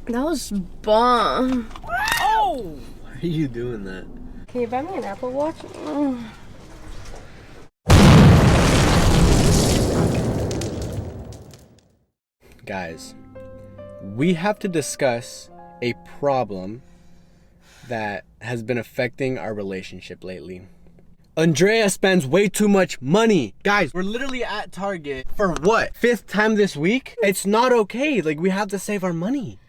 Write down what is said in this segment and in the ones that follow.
That was bomb. Oh! Why are you doing that? Can you buy me an Apple Watch? Guys, we have to discuss a problem that has been affecting our relationship lately. Andrea spends way too much money. Guys, we're literally at Target for what? 5th time this week? It's not okay. Like, we have to save our money.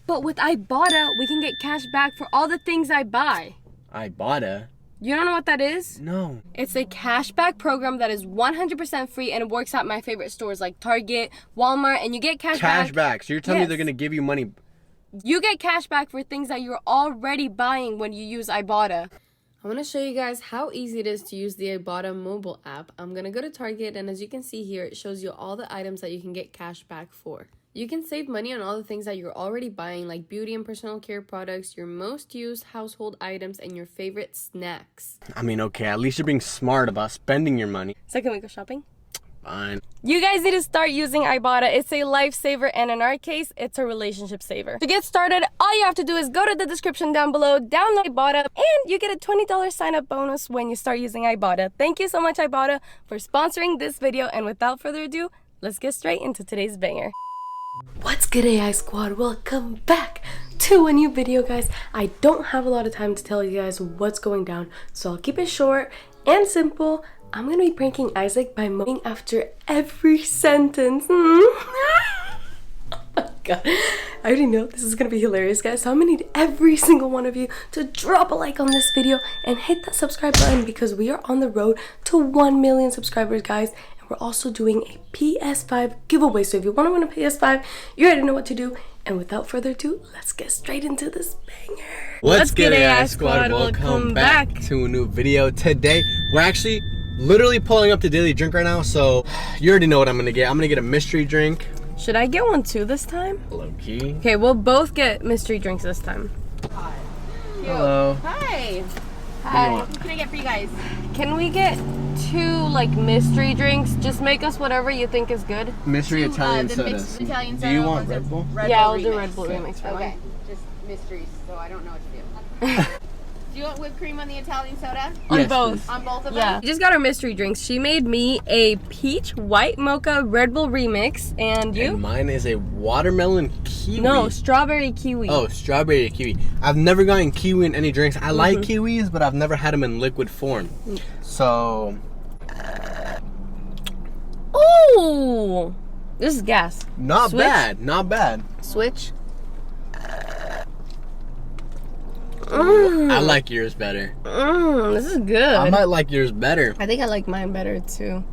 But with Ibotta, we can get cash back for all the things I buy. Ibotta? You don't know what that is? No. It's a cashback program that is 100% free and it works at my favorite stores like Target, Walmart, and you get cash back. So you're telling me they're gonna give you money? You get cash back for things that you're already buying when you use Ibotta. I want to show you guys how easy it is to use the Ibotta mobile app. I'm going to go to Target, and as you can see here, it shows you all the items that you can get cash back for. You can save money on all the things that you're already buying, like beauty and personal care products, your most used household items, and your favorite snacks. I mean, okay, at least you're being smart about spending your money. So can we go shopping? Fine. You guys need to start using Ibotta. It's a lifesaver, and in our case, it's a relationship saver. To get started, all you have to do is go to the description down below, download Ibotta, and you get a $20 sign-up bonus when you start using Ibotta. Thank you so much, Ibotta, for sponsoring this video, and without further ado, let's get straight into today's banger. What's good, AI Squad? Welcome back to a new video, guys. I don't have a lot of time to tell you guys what's going down, so I'll keep it short and simple. I'm gonna be pranking Isaac by moaning after every sentence. Oh my god. I already know this is gonna be hilarious, guys. So I'm gonna need every single one of you to drop a like on this video and hit that subscribe button because we are on the road to 1 million subscribers, guys. And we're also doing a PS5 giveaway. So if you wanna win a PS5, you already know what to do. And without further ado, let's get straight into this banger. What's good, AI Squad? Welcome back to a new video. Today, we're actually literally pulling up to Daily Drink right now, so you already know what I'm gonna get. I'm gonna get a mystery drink. Should I get one too this time? Low key. Okay, we'll both get mystery drinks this time. Hi. Hello. Hi. Hi. What can I get for you guys? Can we get 2 like mystery drinks? Just make us whatever you think is good. Mystery Two, Italian the sodas. mixed Italian Do soda. you want one's a Red Bull? Yeah, I'll Bull do remix. Red Bull remix for Okay, mine. just mysteries, so I don't know what to do. Do you want whipped cream on the Italian soda? On Yes, both. please. On both of Yeah. them? We just got our mystery drinks. She made me a peach white mocha Red Bull remix. And you? And mine is a watermelon kiwi. No, strawberry kiwi. Oh, strawberry kiwi. I've never gotten kiwi in any drinks. I like kiwis, but I've never had them in liquid form. So, Ooh! This is gas. not Switch? bad. Not bad. Switch. I like yours better. This is good. I might like yours better. I think I like mine better too.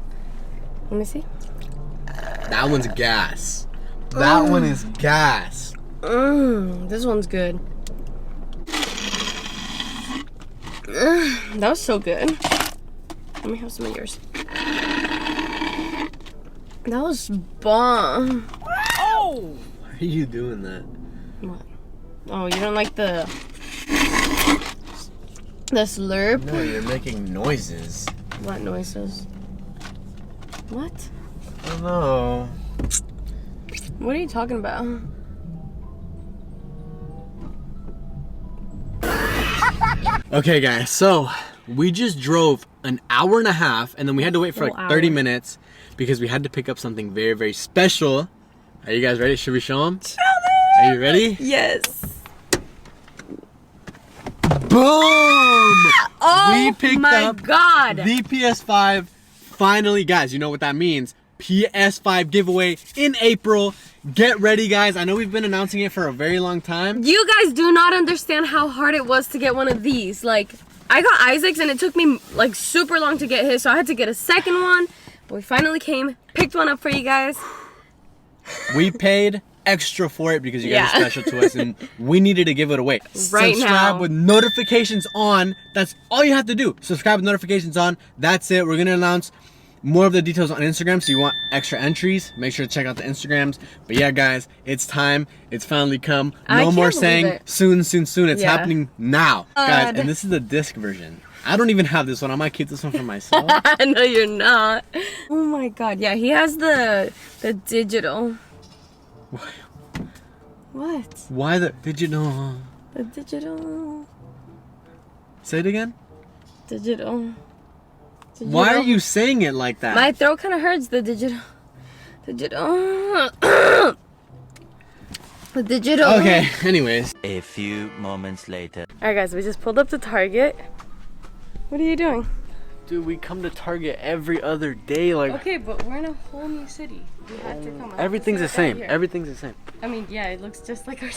Let me see. That one's gas. That one is gas. This one's good. That was so good. Let me have some of yours. That was bomb. Oh! Why are you doing that? What? Oh, you don't like the slurp? No, you're making noises. What noises? What? I don't know. What are you talking about? Okay, guys, so we just drove an hour and a half and then we had to wait for Full like 30 hour. minutes because we had to pick up something very, very special. Are you guys ready? Should we show them? Are you ready? Yes. Boom! Oh We picked my up god. The PS5. Finally, guys, you know what that means. PS5 giveaway in April. Get ready, guys. I know we've been announcing it for a very long time. You guys do not understand how hard it was to get one of these. Like, I got Isaac's and it took me like super long to get his, so I had to get a second one. But we finally picked one up for you guys. We paid extra for it because you guys are Yeah. special to us and we needed to give it away. Right Subscribe now. with notifications on. That's all you have to do. Subscribe with notifications on. That's it. We're going to announce more of the details on Instagram, so you want extra entries, make sure to check out the Instagrams. But yeah, guys, it's time. It's finally come. I No can't more believe saying it. soon, soon, soon. It's Yeah. happening now. Guys, God. and this is the disc version. I don't even have this one. I might keep this one for myself. No, you're not. Oh my god. Yeah, he has the digital. What? Why the digital? The digital. Say it again. Digital. Why are you saying it like that? My throat kind of hurts. The digital. Digital. The digital. Okay, anyways. A few moments later. Alright guys, we just pulled up to Target. What are you doing? Dude, we come to Target every other day. Like, Okay, but we're in a whole new city. We had to come. everything's the same. Everything's the same. I mean, yeah, it looks just like our.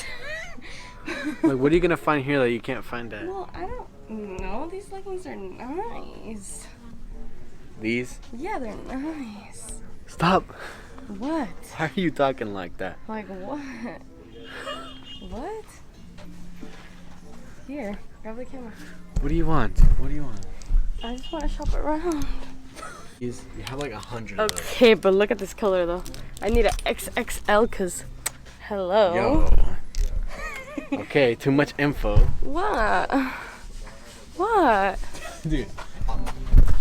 Like, what are you gonna find here that you can't find at? Well, I don't know. These leggings are nice. These? Yeah, they're nice. Stop. What? Why are you talking like that? Like what? What? Here, grab the camera. What do you want? What do you want? I just want to shop around. You have like 100 of those. Okay, but look at this color though. I need a XXL cause, hello. Yo. Okay, too much info. What? What? Dude,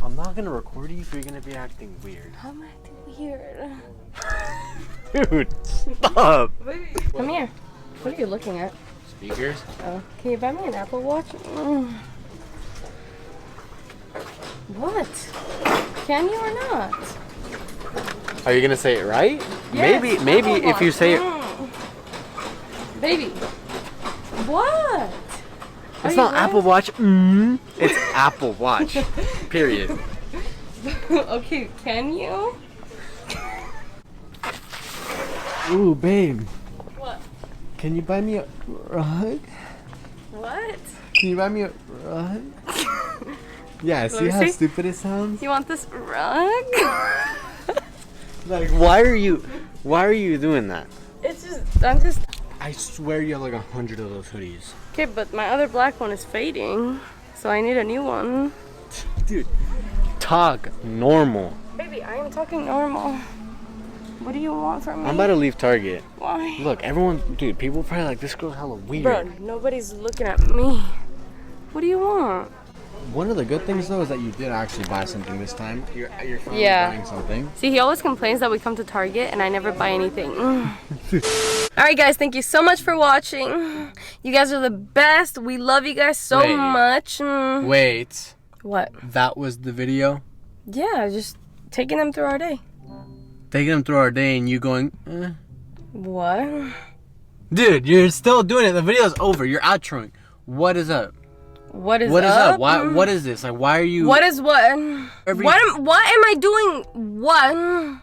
I'm not gonna record you if you're gonna be acting weird. I'm acting weird. Dude, stop. Come here. What are you looking at? Speakers? Oh, can you buy me an Apple Watch? What? Can you or not? Are you gonna say it right? Yes, maybe Apple if you Watch. say it. Baby. What? It's not Apple Watch. It's Apple Watch. Period. Okay, can you? Ooh, babe. What? Can you buy me a rug? What? Can you buy me a rug? Yeah, Let see me how see. stupid it sounds? You want this rug? Like, why are you doing that? It's just, I'm just. I swear you have like 100 of those hoodies. Okay, but my other black one is fading, so I need a new one. Dude, talk normal. Baby, I am talking normal. What do you want from me? I'm about to leave Target. Why? Look, everyone, dude, people probably like, this girl's hella weird. Bro, nobody's looking at me. What do you want? One of the good things though is that you did actually buy something this time. You're finally Yeah. buying something. See, he always complains that we come to Target and I never buy anything. Alright guys, thank you so much for watching. You guys are the best. We love you guys so Wait. much. Wait, What? that was the video? Yeah, just taking them through our day. Taking them through our day and you going, What? Dude, you're still doing it. The video's over. You're outroing. What is up? What is What is up? up? Why? What is this? Like, why are you? What is what? Every- What am I doing? What?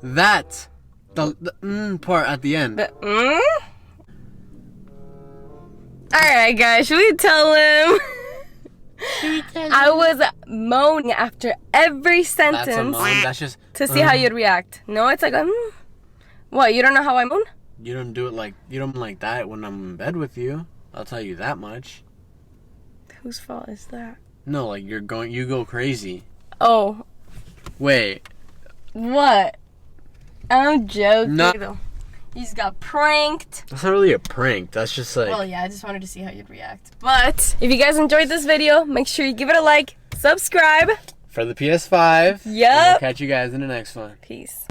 That? The part at the end. The Alright guys, should we tell him? I was moaning after every sentence That's a moan. That's just to see how you'd react. No, it's like What, you don't know how I moan? You don't do it like you don't like that when I'm in bed with you. I'll tell you that much. Whose fault is that? No, like you go crazy. Oh, Wait. what? I'm joking. No. Though. You just got pranked. That's not really a prank. That's just like. Well, yeah, I just wanted to see how you'd react. But if you guys enjoyed this video, make sure you give it a like, subscribe. For the PS5. Yup. We'll catch you guys in the next one. Peace.